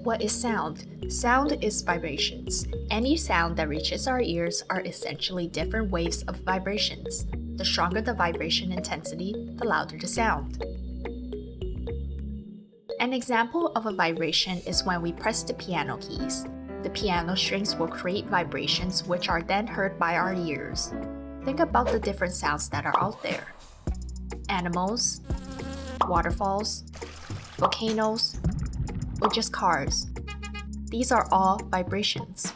What is sound? Sound is vibrations. Any sound that reaches our ears are essentially different waves of vibrations. The stronger the vibration intensity, the louder the sound. An example of a vibration is when we press the piano keys. The piano strings will create vibrations which are then heard by our ears. Think about the different sounds that are out there. Animals, waterfalls, volcanoes, or just cars. These are all vibrations.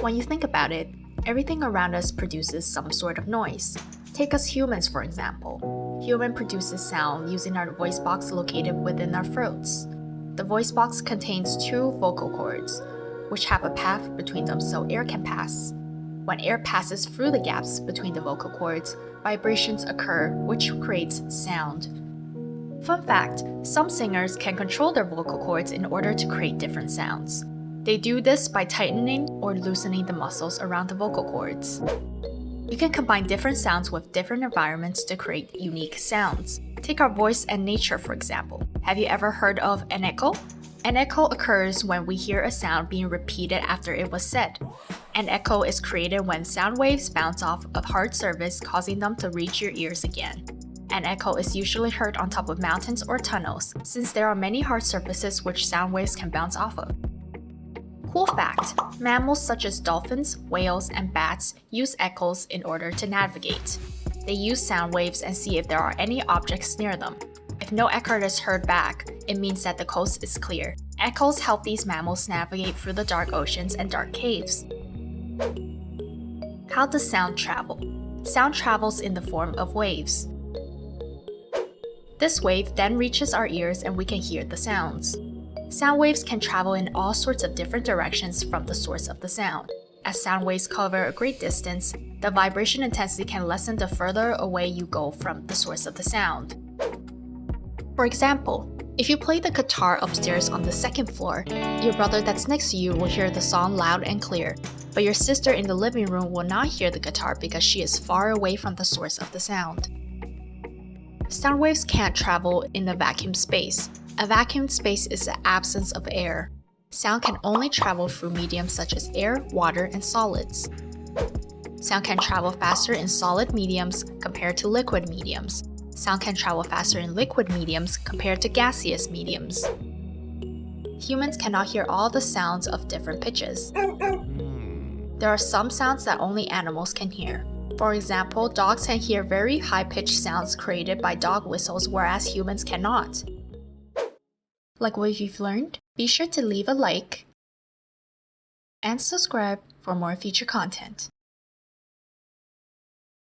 When you think about it, everything around us produces some sort of noise. Take us humans for example. Human produces sound using our voice box located within our throats. The voice box contains two vocal cords, which have a path between them so air can pass. When air passes through the gaps between the vocal cords, vibrations occur, which creates sound. Fun fact, some singers can control their vocal cords in order to create different sounds. They do this by tightening or loosening the muscles around the vocal cords. You can combine different sounds with different environments to create unique sounds. Take our voice and nature for example. Have you ever heard of an echo? An echo occurs when we hear a sound being repeated after it was said. An echo is created when sound waves bounce off a hard surface, causing them to reach your ears again. An echo is usually heard on top of mountains or tunnels, since there are many hard surfaces which sound waves can bounce off of. Cool fact, mammals such as dolphins, whales, and bats use echoes in order to navigate. They use sound waves and see if there are any objects near them. If no echo is heard back, it means that the coast is clear. Echoes help these mammals navigate through the dark oceans and dark caves. How does sound travel? Sound travels in the form of waves. This wave then reaches our ears and we can hear the sounds. Sound waves can travel in all sorts of different directions from the source of the sound. As sound waves cover a great distance, the vibration intensity can lessen the further away you go from the source of the sound. For example, if you play the guitar upstairs on the second floor, your brother that's next to you will hear the song loud and clear, but your sister in the living room will not hear the guitar because she is far away from the source of the sound. Sound waves can't travel in a vacuum space. A vacuum space is the absence of air. Sound can only travel through mediums such as air, water, and solids. Sound can travel faster in solid mediums compared to liquid mediums. Sound can travel faster in liquid mediums compared to gaseous mediums. Humans cannot hear all the sounds of different pitches. There are some sounds that only animals can hear. For example, dogs can hear very high-pitched sounds created by dog whistles, whereas humans cannot. Like what you've learned? Be sure to leave a like and subscribe for more future content.